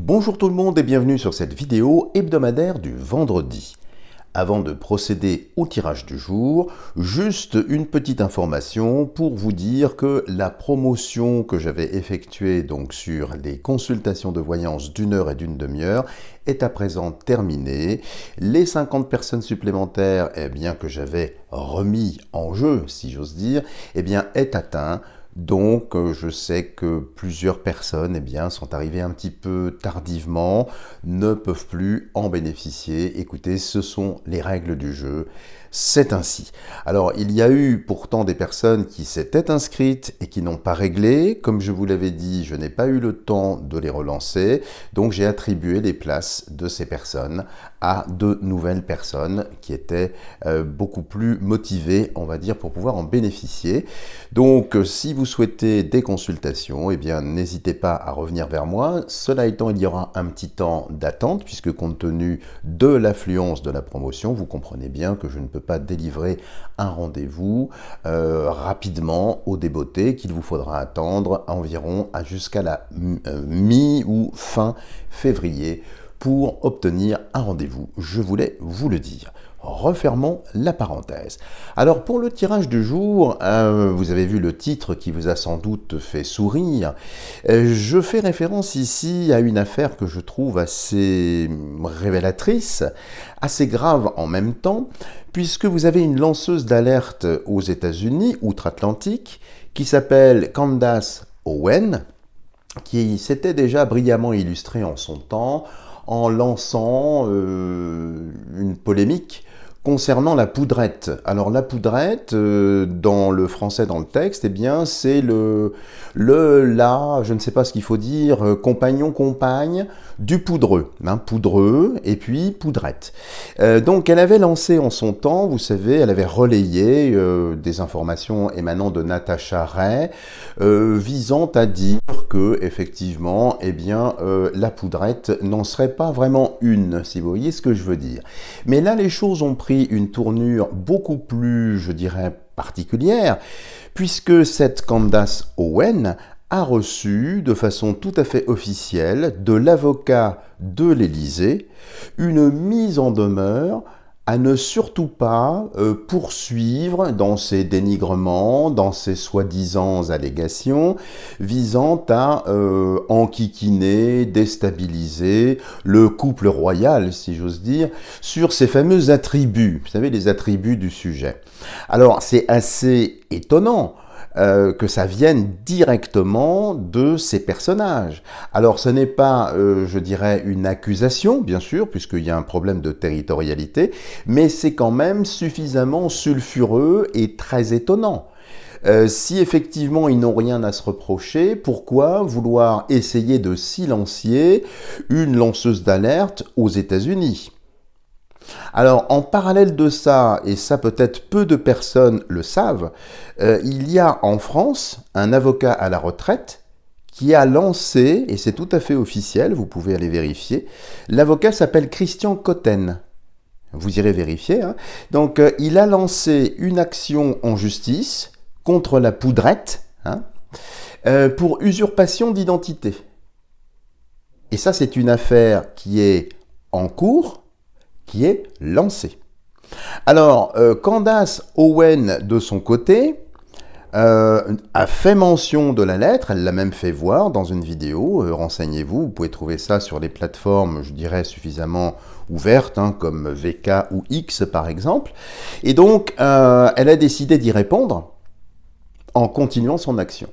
Bonjour tout le monde et bienvenue sur cette vidéo hebdomadaire du vendredi. Avant de procéder au tirage du jour, juste une petite information pour vous dire que la promotion que j'avais effectuée donc sur les consultations de voyance d'une heure et d'une demi-heure est à présent terminée. Les 50 personnes supplémentaires que j'avais remis en jeu, si j'ose dire, est atteint. Donc, je sais que plusieurs personnes sont arrivées un petit peu tardivement, ne peuvent plus en bénéficier. Écoutez, ce sont les règles du jeu, c'est ainsi. Alors, il y a eu pourtant des personnes qui s'étaient inscrites et qui n'ont pas réglé. Comme je vous l'avais dit, je n'ai pas eu le temps de les relancer, donc j'ai attribué les places de ces personnes à de nouvelles personnes qui étaient beaucoup plus motivées, on va dire, pour pouvoir en bénéficier. Donc, si vous souhaitez des consultations, n'hésitez pas à revenir vers moi. Cela étant, il y aura un petit temps d'attente, puisque compte tenu de l'affluence de la promotion, vous comprenez bien que je ne peux pas délivrer un rendez-vous rapidement au débeauté, qu'il vous faudra attendre environ jusqu'à la mi- ou fin février pour obtenir un rendez-vous. Je voulais vous le dire. Refermons la parenthèse. Alors pour le tirage du jour, vous avez vu le titre qui vous a sans doute fait sourire. Je fais référence ici à une affaire que je trouve assez révélatrice, assez grave en même temps, puisque vous avez une lanceuse d'alerte aux États-Unis, outre-Atlantique, qui s'appelle Candace Owen, qui s'était déjà brillamment illustrée en son temps, en lançant une polémique concernant la poudrette. Alors la poudrette, dans le français, dans le texte, c'est je ne sais pas ce qu'il faut dire, compagnon, compagne du poudreux. Poudreux et puis poudrette. Donc elle avait lancé en son temps, vous savez, elle avait relayé des informations émanant de Natacha Ray, visant à dire que, effectivement, la poudrette n'en serait pas vraiment une, si vous voyez ce que je veux dire. Mais là, les choses ont pris une tournure beaucoup plus, je dirais, particulière, puisque cette Candace Owen a reçu de façon tout à fait officielle de l'avocat de l'Élysée une mise en demeure à ne surtout pas poursuivre dans ses dénigrements, dans ses soi-disant allégations, visant à enquiquiner, déstabiliser le couple royal, si j'ose dire, sur ces fameux attributs, vous savez, les attributs du sujet. Alors, c'est assez étonnant que ça vienne directement de ces personnages. Alors ce n'est pas, je dirais, une accusation, bien sûr, puisqu'il y a un problème de territorialité, mais c'est quand même suffisamment sulfureux et très étonnant. Si effectivement ils n'ont rien à se reprocher, pourquoi vouloir essayer de silencier une lanceuse d'alerte aux États-Unis ? Alors, en parallèle de ça, et ça peut-être peu de personnes le savent, il y a en France un avocat à la retraite qui a lancé, et c'est tout à fait officiel, vous pouvez aller vérifier, l'avocat s'appelle Christian Cotten. Vous irez vérifier. Donc, il a lancé une action en justice contre la poudrette pour usurpation d'identité. Et ça, c'est une affaire qui est en cours, qui est lancé. Alors, Candace Owen, de son côté, a fait mention de la lettre, elle l'a même fait voir dans une vidéo, renseignez-vous, vous pouvez trouver ça sur les plateformes, je dirais, suffisamment ouvertes, comme VK ou X par exemple, et donc elle a décidé d'y répondre en continuant son action.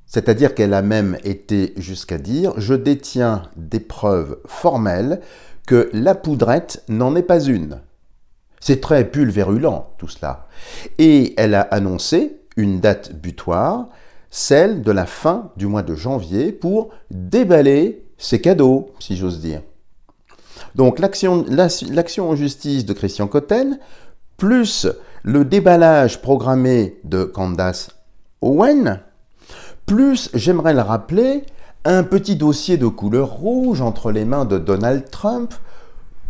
C'est-à-dire qu'elle a même été jusqu'à dire « Je détiens des preuves formelles que la poudrette n'en est pas une ». C'est très pulvérulent, tout cela. Et elle a annoncé une date butoir, celle de la fin du mois de janvier, pour déballer ses cadeaux, si j'ose dire. Donc l'action en justice de Christian Cotten, plus le déballage programmé de Candace Owen, plus, j'aimerais le rappeler, un petit dossier de couleur rouge entre les mains de Donald Trump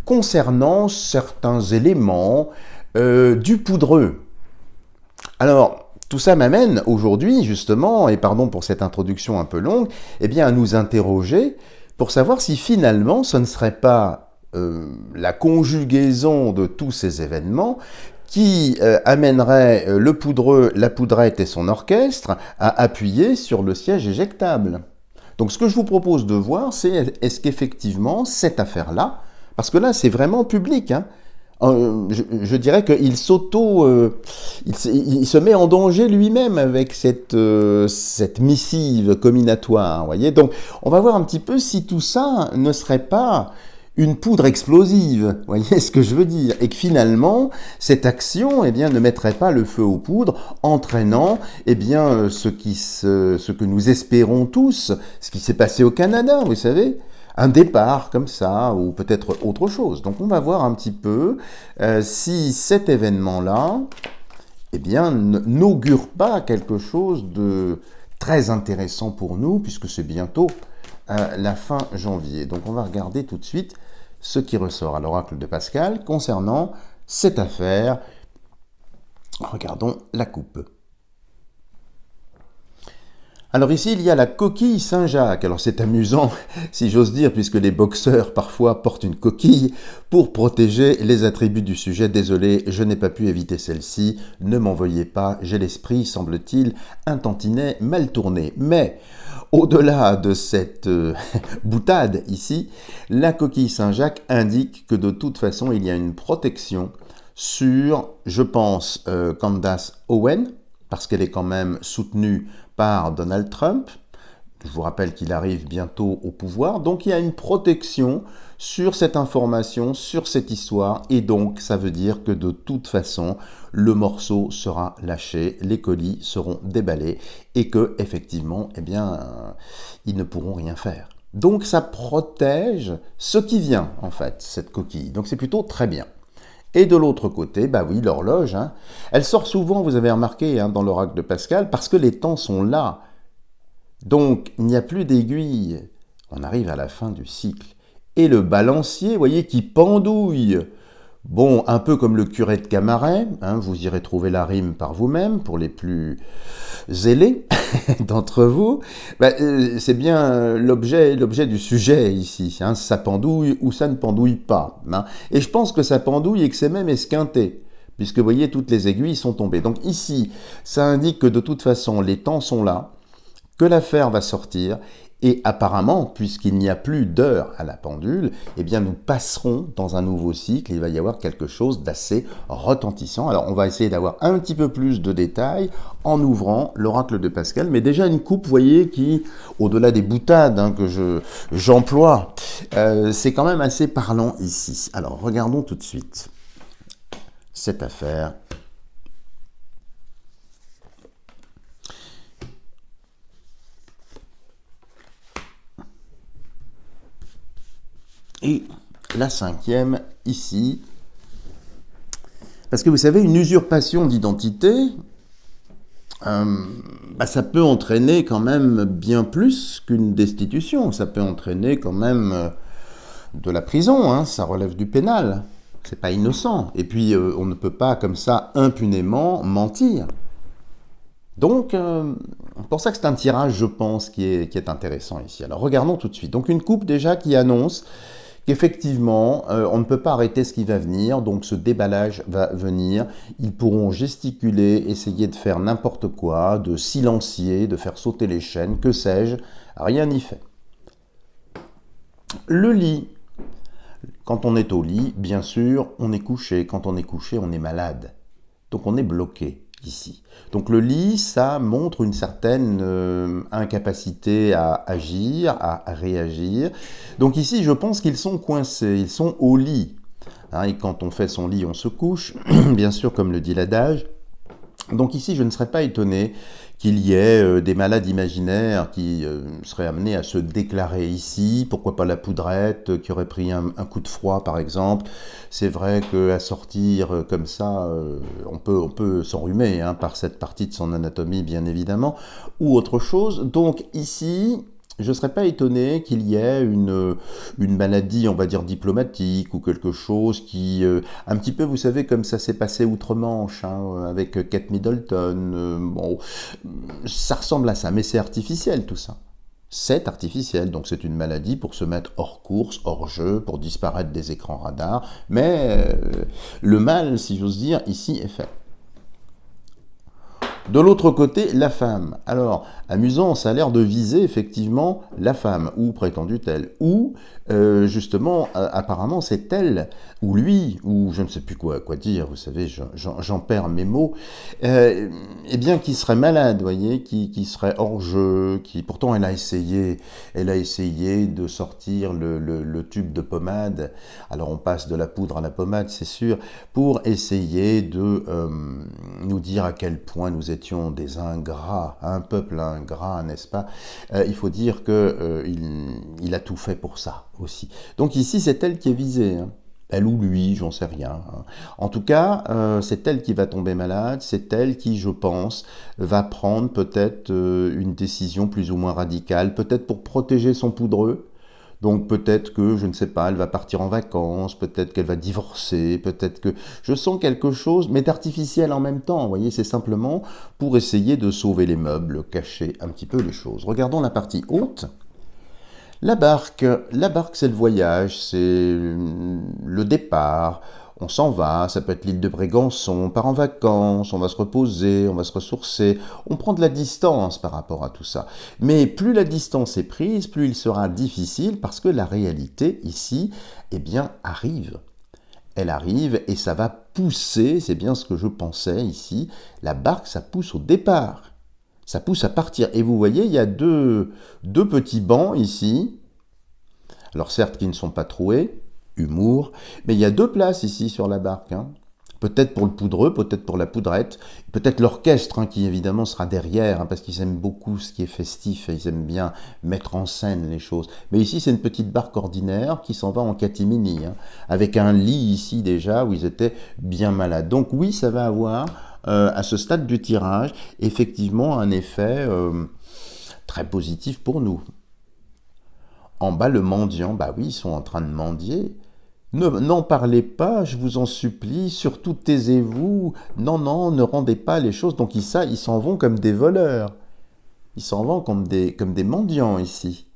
concernant certains éléments du poudreux. Alors, tout ça m'amène aujourd'hui, justement, et pardon pour cette introduction un peu longue, à nous interroger, pour savoir si finalement ce ne serait pas la conjugaison de tous ces événements qui amènerait le poudreux, la poudrette et son orchestre à appuyer sur le siège éjectable. Donc ce que je vous propose de voir, c'est est-ce qu'effectivement cette affaire-là, parce que là c'est vraiment public, hein, je dirais qu'il il se met en danger lui-même avec cette missive comminatoire, vous voyez. Donc on va voir un petit peu si tout ça ne serait pas une poudre explosive, vous voyez ce que je veux dire, et que finalement, cette action eh bien, ne mettrait pas le feu aux poudres, entraînant eh bien, ce que nous espérons tous, ce qui s'est passé au Canada, vous savez, un départ comme ça, ou peut-être autre chose. Donc on va voir un petit peu si cet événement-là eh bien, n'augure pas quelque chose de très intéressant pour nous, puisque c'est bientôt la fin janvier. Donc on va regarder tout de suite ce qui ressort à l'oracle de Pascal concernant cette affaire. Regardons la coupe. Alors ici, il y a la coquille Saint-Jacques. Alors c'est amusant, si j'ose dire, puisque les boxeurs parfois portent une coquille pour protéger les attributs du sujet. Désolé, je n'ai pas pu éviter celle-ci. Ne m'en veuillez pas, j'ai l'esprit, semble-t-il, un tantinet mal tourné. Mais au-delà de cette boutade ici, la coquille Saint-Jacques indique que de toute façon, il y a une protection sur, je pense, Candace Owen, parce qu'elle est quand même soutenue par Donald Trump. Je vous rappelle qu'il arrive bientôt au pouvoir. Donc il y a une protection sur cette information, sur cette histoire, et donc ça veut dire que de toute façon, le morceau sera lâché, les colis seront déballés, et que effectivement, eh bien, ils ne pourront rien faire. Donc ça protège ce qui vient, en fait, cette coquille. Donc c'est plutôt très bien. Et de l'autre côté, bah oui, l'horloge, hein, elle sort souvent, vous avez remarqué, hein, dans l'oracle de Pascal, parce que les temps sont là. Donc, il n'y a plus d'aiguille. On arrive à la fin du cycle. Et le balancier, vous voyez, qui pendouille. Bon, un peu comme le curé de Camaret, hein, vous irez trouver la rime par vous-même, pour les plus zélés d'entre vous. Bah, c'est bien l'objet du sujet ici. Hein, ça pendouille ou ça ne pendouille pas. Hein. Et je pense que ça pendouille et que c'est même esquinté, puisque vous voyez, toutes les aiguilles sont tombées. Donc ici, ça indique que de toute façon, les temps sont là, que l'affaire va sortir, et apparemment, puisqu'il n'y a plus d'heure à la pendule, eh bien nous passerons dans un nouveau cycle, il va y avoir quelque chose d'assez retentissant. Alors on va essayer d'avoir un petit peu plus de détails en ouvrant l'oracle de Pascal, mais déjà une coupe, vous voyez, qui, au-delà des boutades hein, que j'emploie, c'est quand même assez parlant ici. Alors regardons tout de suite cette affaire. Et la cinquième, ici, parce que vous savez, une usurpation d'identité, ça peut entraîner quand même bien plus qu'une destitution. Ça peut entraîner quand même de la prison, hein, ça relève du pénal. C'est pas innocent. Et puis, on ne peut pas comme ça impunément mentir. Donc, pour ça que c'est un tirage, je pense, qui est intéressant ici. Alors, regardons tout de suite. Donc, une coupe déjà qui annonce qu'effectivement, on ne peut pas arrêter ce qui va venir, donc ce déballage va venir. Ils pourront gesticuler, essayer de faire n'importe quoi, de silencier, de faire sauter les chaînes, que sais-je, rien n'y fait. Le lit. Quand on est au lit, bien sûr, on est couché. Quand on est couché, on est malade. Donc on est bloqué ici. Donc le lit, ça montre une certaine incapacité à agir, à réagir. Donc ici, je pense qu'ils sont coincés, ils sont au lit. Hein, et quand on fait son lit, on se couche, bien sûr, comme le dit l'adage. Donc ici, je ne serais pas étonné qu'il y ait des malades imaginaires qui seraient amenés à se déclarer ici, pourquoi pas la poudrette qui aurait pris un coup de froid par exemple. C'est vrai qu'à sortir comme ça, on peut s'enrhumer hein, par cette partie de son anatomie bien évidemment, ou autre chose. Donc ici, je ne serais pas étonné qu'il y ait une maladie, on va dire, diplomatique ou quelque chose qui, un petit peu, vous savez, comme ça s'est passé outre-Manche, hein, avec Kate Middleton, bon, ça ressemble à ça, mais c'est artificiel tout ça. C'est artificiel, donc c'est une maladie pour se mettre hors course, hors jeu, pour disparaître des écrans radars, mais le mal, si j'ose dire, ici est fait. De l'autre côté, la femme. Alors, amusant, ça a l'air de viser effectivement la femme, ou prétendue telle, ou justement, apparemment, c'est elle, ou lui, ou je ne sais plus quoi dire, vous savez, j'en perds mes mots, eh bien, qui serait malade, vous voyez, qui serait hors jeu, qui, pourtant, elle a essayé de sortir le tube de pommade, alors on passe de la poudre à la pommade, c'est sûr, pour essayer de nous dire à quel point nous étions des ingrats, un peuple ingrat, n'est-ce pas? Il faut dire qu'il a tout fait pour ça aussi. Donc ici, c'est elle qui est visée. Hein. Elle ou lui, j'en sais rien. Hein. En tout cas, c'est elle qui va tomber malade, c'est elle qui, je pense, va prendre peut-être une décision plus ou moins radicale, peut-être pour protéger son poudreux. Donc peut-être que, je ne sais pas, elle va partir en vacances, peut-être qu'elle va divorcer, peut-être que... Je sens quelque chose, mais d'artificiel en même temps, vous voyez, c'est simplement pour essayer de sauver les meubles, cacher un petit peu les choses. Regardons la partie haute. La barque c'est le voyage, c'est le départ, on s'en va, ça peut être l'île de Brégançon, on part en vacances, on va se reposer, on va se ressourcer, on prend de la distance par rapport à tout ça. Mais plus la distance est prise, plus il sera difficile parce que la réalité ici, eh bien, arrive. Elle arrive et ça va pousser, c'est bien ce que je pensais ici, la barque ça pousse au départ. Ça pousse à partir. Et vous voyez, il y a deux petits bancs ici. Alors certes, qui ne sont pas troués, humour, mais il y a 2 places ici sur la barque. Hein. Peut-être pour le poudreux, peut-être pour la poudrette, peut-être l'orchestre hein, qui évidemment sera derrière, hein, parce qu'ils aiment beaucoup ce qui est festif, et ils aiment bien mettre en scène les choses. Mais ici, c'est une petite barque ordinaire qui s'en va en catimini, hein, avec un lit ici déjà où ils étaient bien malades. Donc oui, ça va avoir à ce stade du tirage, effectivement un effet très positif pour nous. En bas, le mendiant, bah oui, ils sont en train de mendier. N'en parlez pas, je vous en supplie, surtout taisez-vous. Non, non, ne rendez pas les choses. Donc ils s'en vont comme des voleurs. Ils s'en vont comme des mendiants ici.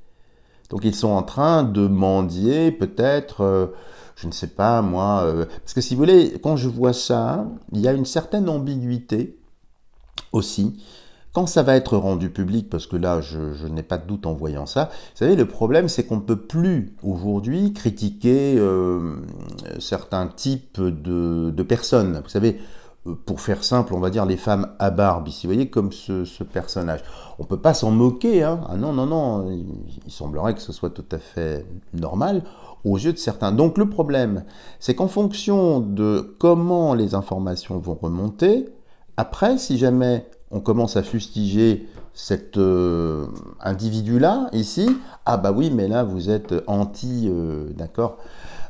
Donc ils sont en train de mendier, peut-être, je ne sais pas moi, parce que si vous voulez, quand je vois ça, il y a une certaine ambiguïté aussi. Quand ça va être rendu public, parce que là, je n'ai pas de doute en voyant ça, vous savez, le problème, c'est qu'on ne peut plus aujourd'hui critiquer certains types de personnes. Vous savez, pour faire simple, on va dire les femmes à barbe ici, vous voyez, comme ce personnage. On ne peut pas s'en moquer, hein. Ah non, non, non, il semblerait que ce soit tout à fait normal aux yeux de certains. Donc le problème, c'est qu'en fonction de comment les informations vont remonter, après, si jamais on commence à fustiger cet individu-là, ici, ah bah oui, mais là, vous êtes anti, d'accord,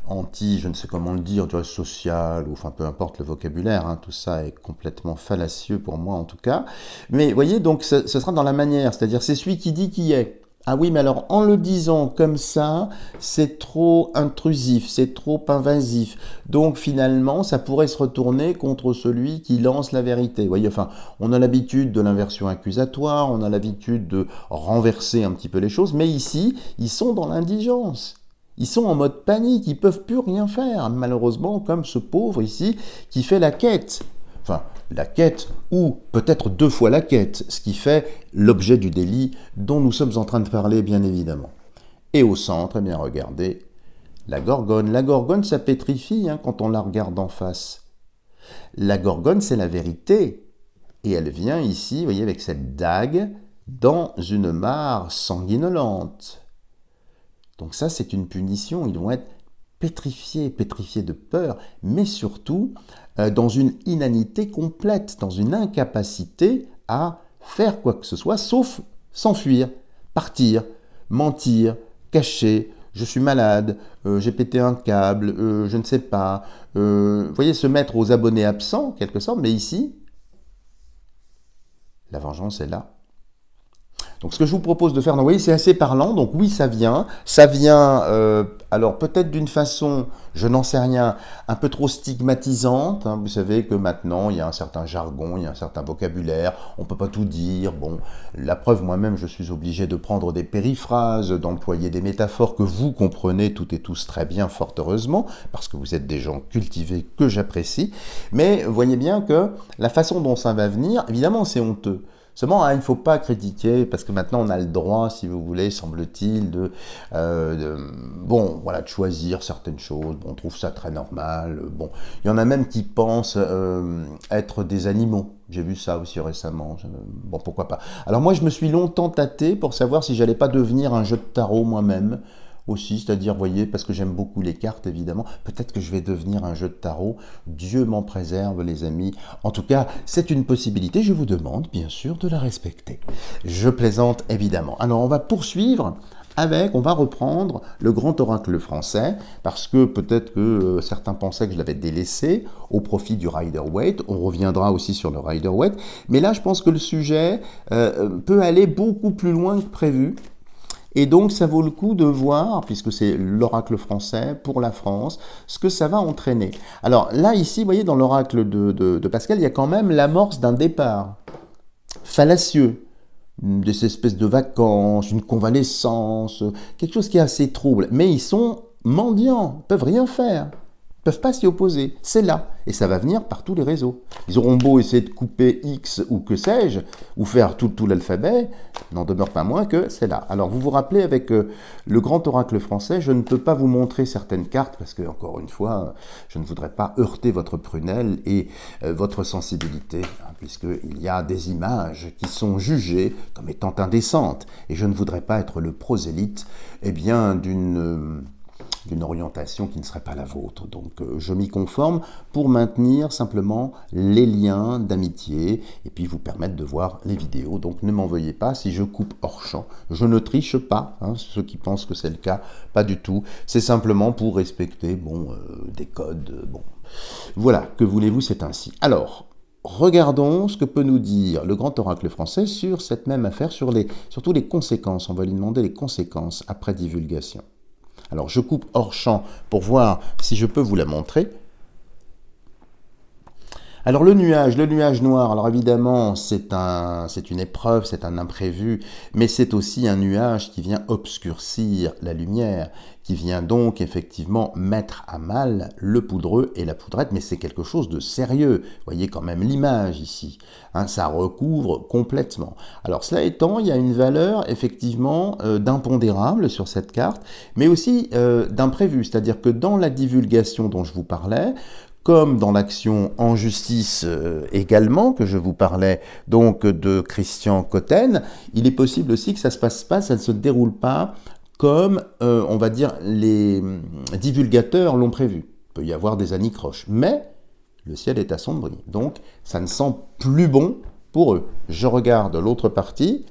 anti, je ne sais comment le dire, social, ou enfin peu importe le vocabulaire, hein, tout ça est complètement fallacieux pour moi en tout cas. Mais vous voyez, donc ce sera dans la manière, c'est-à-dire c'est celui qui dit qui est. Ah oui, mais alors en le disant comme ça, c'est trop intrusif, c'est trop invasif. Donc finalement, ça pourrait se retourner contre celui qui lance la vérité. Vous voyez, enfin, on a l'habitude de l'inversion accusatoire, on a l'habitude de renverser un petit peu les choses, mais ici, ils sont dans l'indigence. Ils sont en mode panique, ils ne peuvent plus rien faire, malheureusement, comme ce pauvre ici qui fait la quête. Enfin, la quête, ou peut-être 2 fois la quête, ce qui fait l'objet du délit dont nous sommes en train de parler, bien évidemment. Et au centre, eh bien, regardez, la gorgone. La gorgone, ça pétrifie hein, quand on la regarde en face. La gorgone, c'est la vérité. Et elle vient ici, vous voyez, avec cette dague, dans une mare sanguinolente. Donc ça, c'est une punition. Ils vont être pétrifiés de peur, mais surtout dans une inanité complète, dans une incapacité à faire quoi que ce soit, sauf s'enfuir, partir, mentir, cacher, je suis malade, j'ai pété un câble, je ne sais pas. Vous voyez, se mettre aux abonnés absents, en quelque sorte, mais ici, la vengeance est là. Donc ce que je vous propose de faire, vous voyez, c'est assez parlant, donc oui, ça vient, alors peut-être d'une façon, je n'en sais rien, un peu trop stigmatisante, hein. Vous savez que maintenant, il y a un certain jargon, il y a un certain vocabulaire, on ne peut pas tout dire, bon, la preuve, moi-même, je suis obligé de prendre des périphrases, d'employer des métaphores que vous comprenez toutes et tous très bien, fort heureusement, parce que vous êtes des gens cultivés que j'apprécie, mais voyez bien que la façon dont ça va venir, évidemment, c'est honteux. Seulement, hein, il ne faut pas critiquer, parce que maintenant on a le droit, si vous voulez, semble-t-il, bon, voilà, de choisir certaines choses. Bon, on trouve ça très normal. Bon, il y en a même qui pensent être des animaux. J'ai vu ça aussi récemment. Bon, pourquoi pas. Alors moi, je me suis longtemps tâté pour savoir si j'allais pas devenir un jeu de tarot moi-même aussi, c'est-à-dire, voyez, parce que j'aime beaucoup les cartes, évidemment, peut-être que je vais devenir un jeu de tarot. Dieu m'en préserve, les amis. En tout cas, c'est une possibilité. Je vous demande, bien sûr, de la respecter. Je plaisante, évidemment. Alors, on va poursuivre on va reprendre le grand oracle français, parce que peut-être que certains pensaient que je l'avais délaissé au profit du Rider-Waite. On reviendra aussi sur le Rider-Waite. Mais là, je pense que le sujet peut aller beaucoup plus loin que prévu. Et donc, ça vaut le coup de voir, puisque c'est l'oracle français pour la France, ce que ça va entraîner. Alors là, ici, vous voyez, dans l'oracle de Pascal, il y a quand même l'amorce d'un départ fallacieux, des espèces de vacances, une convalescence, quelque chose qui est assez trouble. Mais ils sont mendiants, ils peuvent rien faire. Ils ne peuvent pas s'y opposer. C'est là. Et ça va venir par tous les réseaux. Ils auront beau essayer de couper X ou que sais-je, ou faire tout l'alphabet, n'en demeure pas moins que c'est là. Alors, vous vous rappelez, avec le grand oracle français, je ne peux pas vous montrer certaines cartes, parce que, encore une fois, je ne voudrais pas heurter votre prunelle et votre sensibilité, hein, puisqu'il y a des images qui sont jugées comme étant indécentes. Et je ne voudrais pas être le prosélyte, eh bien, d'une orientation qui ne serait pas la vôtre. Donc je m'y conforme pour maintenir simplement les liens d'amitié et puis vous permettre de voir les vidéos. Donc ne m'en veuillez pas si je coupe hors champ. Je ne triche pas, hein, ceux qui pensent que c'est le cas, pas du tout. C'est simplement pour respecter des codes. Bon. Voilà, que voulez-vous, c'est ainsi. Alors, regardons ce que peut nous dire le grand oracle français sur cette même affaire, surtout les conséquences. On va lui demander les conséquences après divulgation. Alors, je coupe hors champ pour voir si je peux vous la montrer. Alors, le nuage noir, alors évidemment, c'est une épreuve, c'est un imprévu, mais c'est aussi un nuage qui vient obscurcir la lumière, qui vient donc effectivement mettre à mal le poudreux et la poudrette, mais c'est quelque chose de sérieux. Vous voyez quand même l'image ici, hein, ça recouvre complètement. Alors cela étant, il y a une valeur effectivement d'impondérable sur cette carte, mais aussi d'imprévu, c'est-à-dire que dans la divulgation dont je vous parlais, comme dans l'action en justice également, que je vous parlais donc de Christian Cotten, il est possible aussi que ça ne se déroule pas comme, on va dire, les divulgateurs l'ont prévu. Il peut y avoir des anicroches, mais le ciel est assombri, donc ça ne sent plus bon pour eux. Je regarde l'autre partie,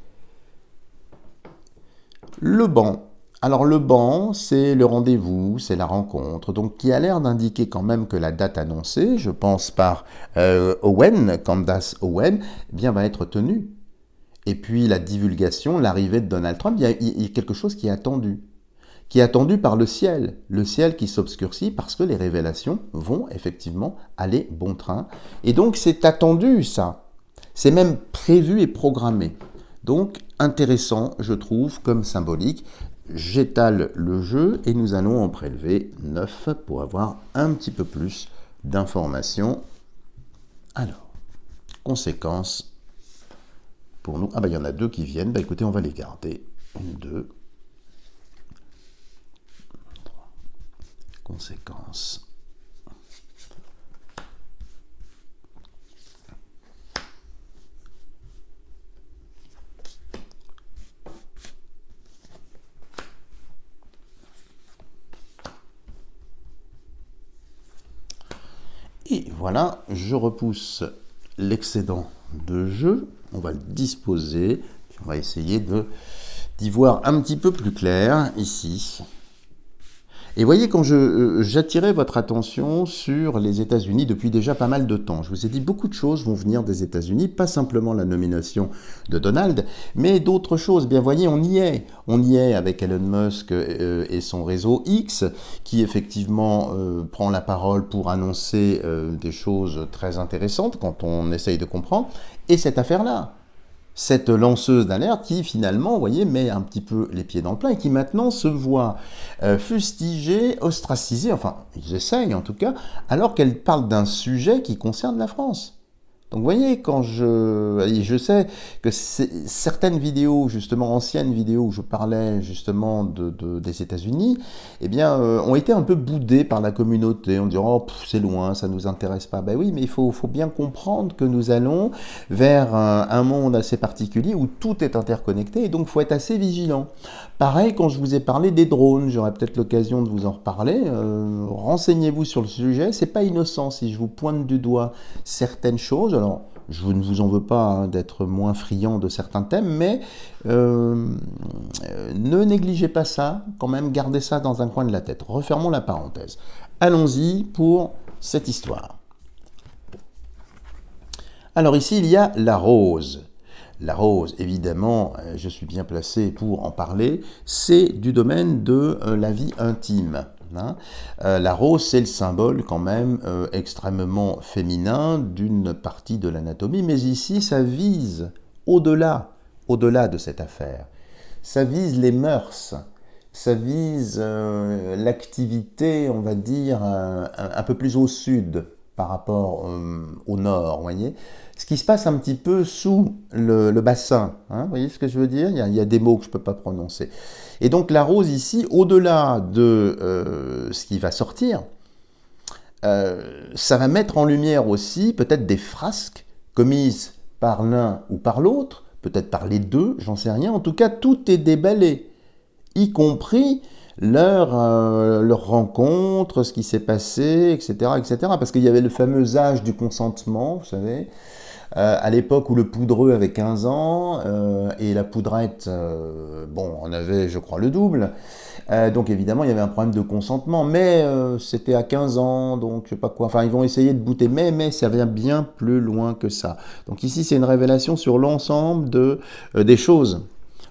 le banc. Alors le banc, c'est le rendez-vous, c'est la rencontre, donc qui a l'air d'indiquer quand même que la date annoncée, je pense par Candace Owen, eh bien va être tenue. Et puis la divulgation, l'arrivée de Donald Trump, il y a quelque chose qui est attendu par le ciel qui s'obscurcit parce que les révélations vont effectivement aller bon train. Et donc c'est attendu ça, c'est même prévu et programmé. Donc intéressant, je trouve, comme symbolique. J'étale le jeu et nous allons en prélever 9 pour avoir un petit peu plus d'informations. Alors, conséquences pour nous. Ah ben il y en a 2 qui viennent, ben écoutez, on va les garder. 1, 2, 3. Conséquences. Et voilà, je repousse l'excédent de jeu, on va le disposer, puis on va essayer d'y voir un petit peu plus clair ici. Et voyez, quand j'attirais votre attention sur les États-Unis depuis déjà pas mal de temps, je vous ai dit beaucoup de choses vont venir des États-Unis, pas simplement la nomination de Donald, mais d'autres choses. Bien voyez, on y est. On y est avec Elon Musk et son réseau X, qui effectivement prend la parole pour annoncer des choses très intéressantes quand on essaye de comprendre. Et cette affaire-là, cette lanceuse d'alerte qui finalement, vous voyez, met un petit peu les pieds dans le plat et qui maintenant se voit fustigée, ostracisée, enfin, ils essayent en tout cas, alors qu'elle parle d'un sujet qui concerne la France. Donc vous voyez, quand je sais que certaines vidéos, justement anciennes vidéos où je parlais justement des États-Unis, eh bien, ont été un peu boudées par la communauté. On dit oh c'est loin, ça nous intéresse pas. Ben oui, mais il faut bien comprendre que nous allons vers un monde assez particulier où tout est interconnecté et donc il faut être assez vigilant. Pareil, quand je vous ai parlé des drones, j'aurai peut-être l'occasion de vous en reparler. Renseignez-vous sur le sujet. C'est pas innocent si je vous pointe du doigt certaines choses. Alors, je ne vous en veux pas d'être moins friand de certains thèmes, mais ne négligez pas ça, quand même, gardez ça dans un coin de la tête. Refermons la parenthèse. Allons-y pour cette histoire. Alors ici, il y a la rose. La rose, évidemment, je suis bien placé pour en parler, c'est du domaine de la vie intime. La rose, c'est le symbole quand même extrêmement féminin d'une partie de l'anatomie, mais ici, ça vise au-delà de cette affaire. Ça vise les mœurs, ça vise l'activité, on va dire, un peu plus au sud par rapport au nord, vous voyez. Ce qui se passe un petit peu sous le bassin, hein, vous voyez ce que je veux dire, il y a des mots que je ne peux pas prononcer. Et donc la rose ici, au-delà de ce qui va sortir, ça va mettre en lumière aussi peut-être des frasques commises par l'un ou par l'autre, peut-être par les deux, j'en sais rien. En tout cas, tout est déballé, y compris leur rencontre, ce qui s'est passé, etc., etc. Parce qu'il y avait le fameux âge du consentement, vous savez, à l'époque où le poudreux avait 15 ans et la poudrette, on avait, je crois, le double. Donc évidemment, il y avait un problème de consentement, mais c'était à 15 ans, donc je sais pas quoi. Enfin, ils vont essayer de bouter, mais ça vient bien plus loin que ça. Donc ici, c'est une révélation sur l'ensemble des choses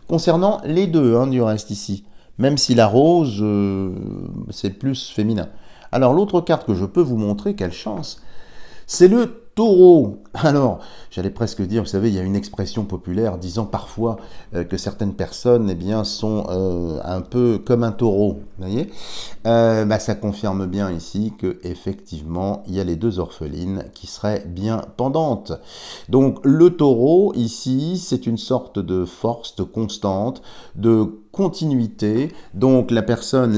concernant les deux, hein, du reste ici. Même si la rose, c'est plus féminin. Alors l'autre carte que je peux vous montrer, quelle chance, c'est le taureau. Alors, j'allais presque dire, vous savez, il y a une expression populaire disant parfois que certaines personnes, eh bien, sont un peu comme un taureau. Vous voyez, ça confirme bien ici que effectivement, il y a les deux orphelines qui seraient bien pendantes. Donc, le taureau ici, c'est une sorte de force, de constante, de continuité. Donc les personnes,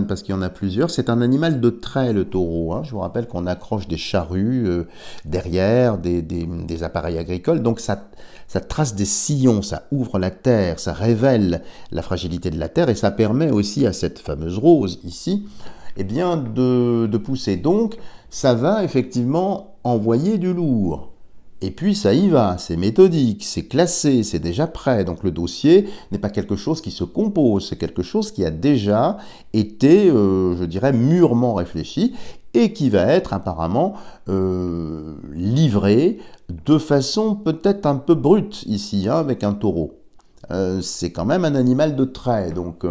parce qu'il y en a plusieurs, c'est un animal de trait, le taureau. Hein. Je vous rappelle qu'on accroche des charrues derrière, des appareils agricoles. Donc ça trace des sillons, ça ouvre la terre, ça révèle la fragilité de la terre et ça permet aussi à cette fameuse rose ici, eh bien, de pousser. Donc ça va effectivement envoyer du lourd. Et puis ça y va, c'est méthodique, c'est classé, c'est déjà prêt. Donc le dossier n'est pas quelque chose qui se compose, c'est quelque chose qui a déjà été, je dirais, mûrement réfléchi et qui va être apparemment livré de façon peut-être un peu brute ici, hein, avec un taureau. C'est quand même un animal de trait, donc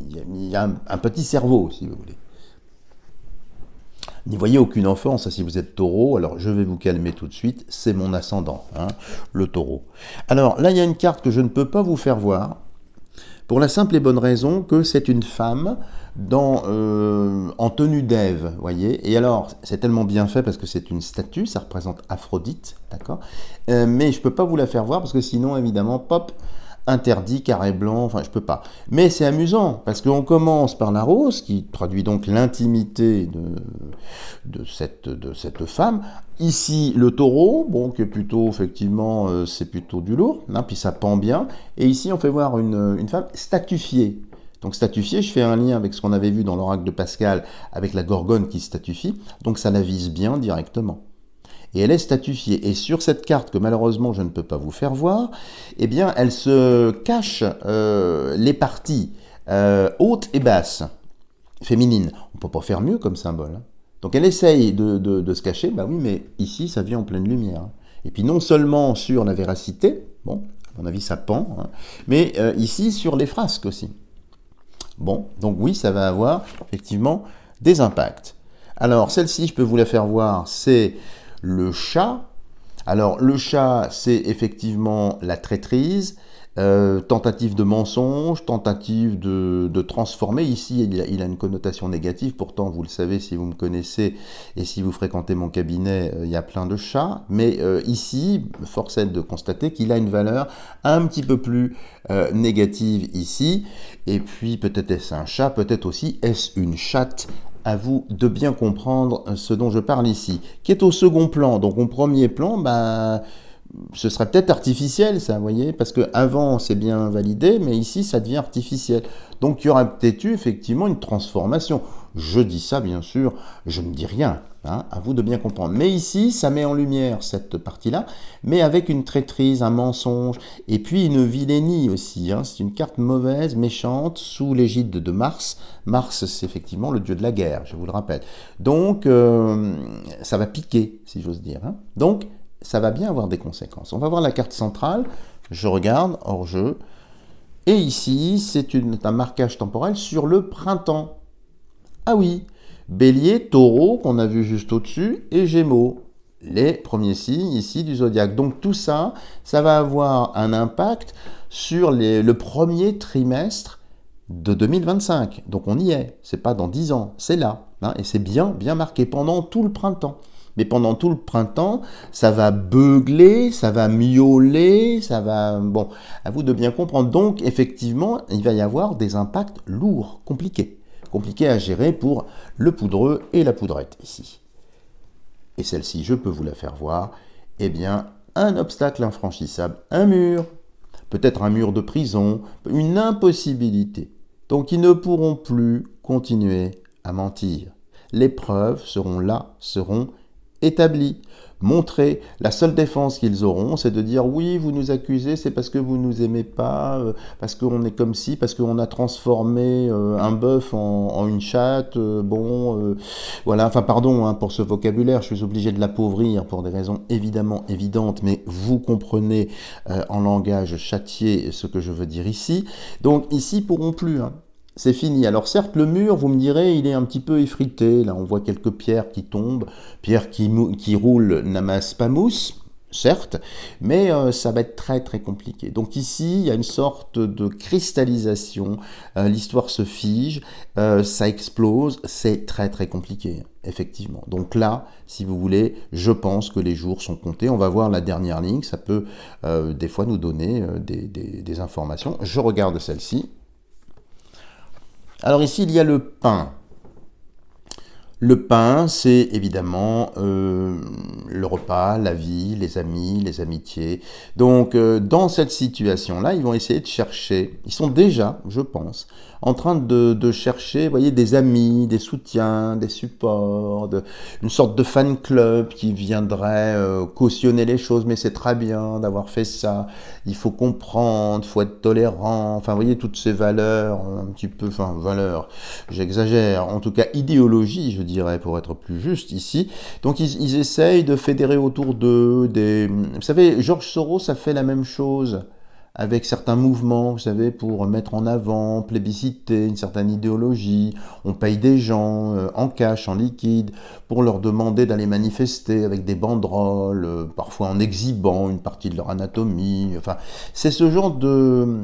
il y a un petit cerveau, si vous voulez. N'y voyez aucune offense si vous êtes taureau, alors je vais vous calmer tout de suite, c'est mon ascendant, hein, le taureau. Alors là, il y a une carte que je ne peux pas vous faire voir, pour la simple et bonne raison que c'est une femme en tenue d'Ève, voyez. Et alors, c'est tellement bien fait parce que c'est une statue, ça représente Aphrodite, d'accord, mais je ne peux pas vous la faire voir parce que sinon, évidemment, pop, interdit, carré blanc, enfin je peux pas. Mais c'est amusant, parce qu'on commence par la rose, qui traduit donc l'intimité de cette femme. Ici, le taureau, bon, qui est plutôt, effectivement, c'est plutôt du lourd, hein, puis ça pend bien. Et ici, on fait voir une femme statufiée. Donc statufiée, je fais un lien avec ce qu'on avait vu dans l'oracle de Pascal, avec la gorgone qui statufie, donc ça la vise bien directement. Et elle est statufiée. Et sur cette carte que malheureusement je ne peux pas vous faire voir, eh bien elle se cache les parties hautes et basses. féminine. On ne peut pas faire mieux comme symbole. Hein. Donc elle essaye de se cacher, bah oui, mais ici, ça vient en pleine lumière. Hein. Et puis non seulement sur la véracité, bon, à mon avis, ça pend, hein, mais ici, sur les frasques aussi. Bon, donc oui, ça va avoir effectivement des impacts. Alors, celle-ci, je peux vous la faire voir, c'est le chat. Alors, le chat, c'est effectivement la traîtrise, tentative de mensonge, tentative de transformer. Ici, il a une connotation négative. Pourtant, vous le savez, si vous me connaissez et si vous fréquentez mon cabinet, il y a plein de chats. Mais ici, force est de constater qu'il a une valeur un petit peu plus négative ici. Et puis, peut-être est-ce un chat, peut-être aussi est-ce une chatte. À vous de bien comprendre ce dont je parle ici, qui est au second plan. Donc au premier plan, bah, ce serait peut-être artificiel, ça, vous voyez, parce qu'avant, c'est bien validé, mais ici, ça devient artificiel. Donc, il y aura peut-être eu, effectivement, une transformation. Je dis ça, bien sûr, je ne dis rien, hein, à vous de bien comprendre. Mais ici, ça met en lumière cette partie-là, mais avec une traîtrise, un mensonge, et puis une vilainie aussi. Hein. C'est une carte mauvaise, méchante, sous l'égide de Mars. Mars, c'est effectivement le dieu de la guerre, je vous le rappelle. Donc, ça va piquer, si j'ose dire. Hein. Donc, ça va bien avoir des conséquences. On va voir la carte centrale, je regarde, hors jeu, et ici, c'est un marquage temporel sur le printemps. Ah oui, Bélier, Taureau, qu'on a vu juste au-dessus, et Gémeaux, les premiers signes ici du zodiaque. Donc tout ça, ça va avoir un impact sur le premier trimestre de 2025. Donc on y est, c'est pas dans 10 ans, c'est là, hein, et c'est bien marqué pendant tout le printemps. Mais pendant tout le printemps, ça va beugler, ça va miauler, ça va... Bon, à vous de bien comprendre. Donc, effectivement, il va y avoir des impacts lourds, compliqués. Compliqués à gérer pour le poudreux et la poudrette, ici. Et celle-ci, je peux vous la faire voir. Eh bien, un obstacle infranchissable, un mur, peut-être un mur de prison, une impossibilité. Donc, ils ne pourront plus continuer à mentir. Les preuves seront là, seront établi, montrer. La seule défense qu'ils auront, c'est de dire oui, vous nous accusez, c'est parce que vous nous aimez pas, parce qu'on est comme ci, parce qu'on a transformé un bœuf en une chatte, voilà, enfin pardon hein, pour ce vocabulaire, je suis obligé de l'appauvrir pour des raisons évidemment évidentes, mais vous comprenez en langage châtié ce que je veux dire ici. Donc ici, ils pourront plus, hein. C'est fini. Alors certes, le mur, vous me direz, il est un petit peu effrité. Là, on voit quelques pierres qui tombent, pierres qui roulent n'amassent pas mousse, certes, mais ça va être très très compliqué. Donc ici, il y a une sorte de cristallisation, l'histoire se fige, ça explose, c'est très très compliqué, effectivement. Donc là, si vous voulez, je pense que les jours sont comptés. On va voir la dernière ligne, ça peut des fois nous donner des informations. Je regarde celle-ci. Alors ici, il y a le pain. Le pain, c'est évidemment le repas, la vie, les amis, les amitiés. Donc, dans cette situation-là, ils vont essayer de chercher, ils sont déjà, je pense, en train de chercher, vous voyez, des amis, des soutiens, des supports, une sorte de fan club qui viendrait cautionner les choses, mais c'est très bien d'avoir fait ça, il faut comprendre, il faut être tolérant, enfin, vous voyez, toutes ces valeurs, un petit peu, enfin, valeurs, j'exagère, en tout cas, idéologie, je dirais, pour être plus juste ici. Donc, ils essayent de fédérer autour d'eux des... Vous savez, George Soros a fait la même chose avec certains mouvements, vous savez, pour mettre en avant, plébisciter une certaine idéologie. On paye des gens en cash, en liquide, pour leur demander d'aller manifester avec des banderoles, parfois en exhibant une partie de leur anatomie. Enfin, c'est ce genre de,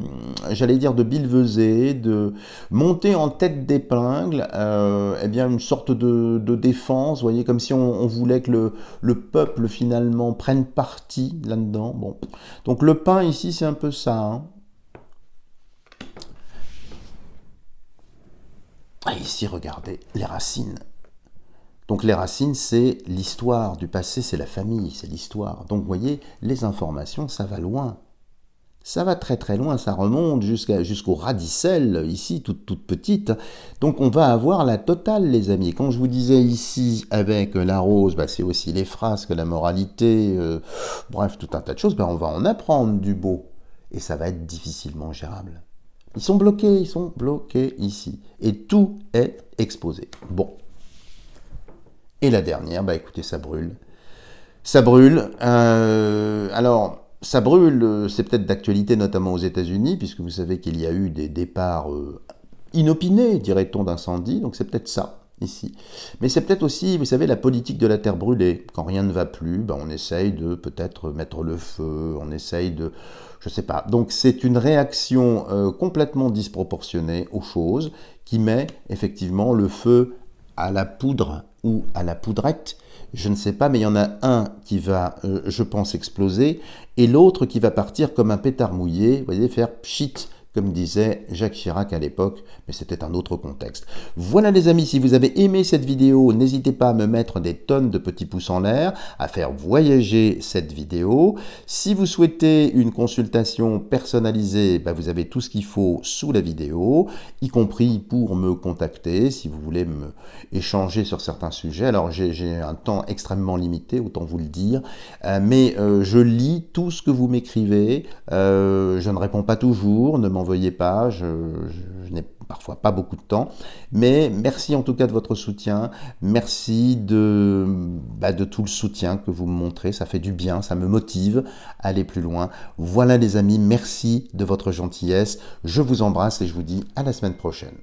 j'allais dire, de billevesée, de monter en tête d'épingle, eh bien, une sorte de défense, vous voyez, comme si on voulait que le peuple, finalement, prenne parti là-dedans. Bon. Donc, le pain, ici, c'est un peu ça. Hein. Ah, ici, regardez, les racines. Donc les racines, c'est l'histoire du passé, c'est la famille, c'est l'histoire. Donc vous voyez, les informations, ça va loin. Ça va très très loin, ça remonte jusqu'au radicelle, ici, toute petite. Donc on va avoir la totale, les amis. Quand je vous disais ici, avec la rose, bah, c'est aussi les frasques, la moralité, bref, tout un tas de choses, bah, on va en apprendre du beau. Et ça va être difficilement gérable. Ils sont bloqués ici. Et tout est exposé. Bon. Et la dernière, bah écoutez, ça brûle. Ça brûle. Ça brûle, c'est peut-être d'actualité, notamment aux États-Unis, puisque vous savez qu'il y a eu des départs inopinés, dirait-on, d'incendie. Donc c'est peut-être ça, ici. Mais c'est peut-être aussi, vous savez, la politique de la terre brûlée. Quand rien ne va plus, ben, on essaye de peut-être mettre le feu, on essaye de... Je sais pas. Donc c'est une réaction complètement disproportionnée aux choses qui met effectivement le feu à la poudre ou à la poudrette, je ne sais pas, mais il y en a un qui va, je pense, exploser, et l'autre qui va partir comme un pétard mouillé, vous voyez, faire pchit, comme disait Jacques Chirac à l'époque, mais c'était un autre contexte. Voilà les amis, si vous avez aimé cette vidéo, n'hésitez pas à me mettre des tonnes de petits pouces en l'air, à faire voyager cette vidéo. Si vous souhaitez une consultation personnalisée, ben vous avez tout ce qu'il faut sous la vidéo, y compris pour me contacter, si vous voulez me échanger sur certains sujets. Alors j'ai un temps extrêmement limité, autant vous le dire, mais je lis tout ce que vous m'écrivez, je ne réponds pas toujours, ne m'envoyez pas, je n'ai parfois pas beaucoup de temps, mais merci en tout cas de votre soutien, merci de tout le soutien que vous me montrez, ça fait du bien, ça me motive à aller plus loin. Voilà les amis, merci de votre gentillesse, je vous embrasse et je vous dis à la semaine prochaine.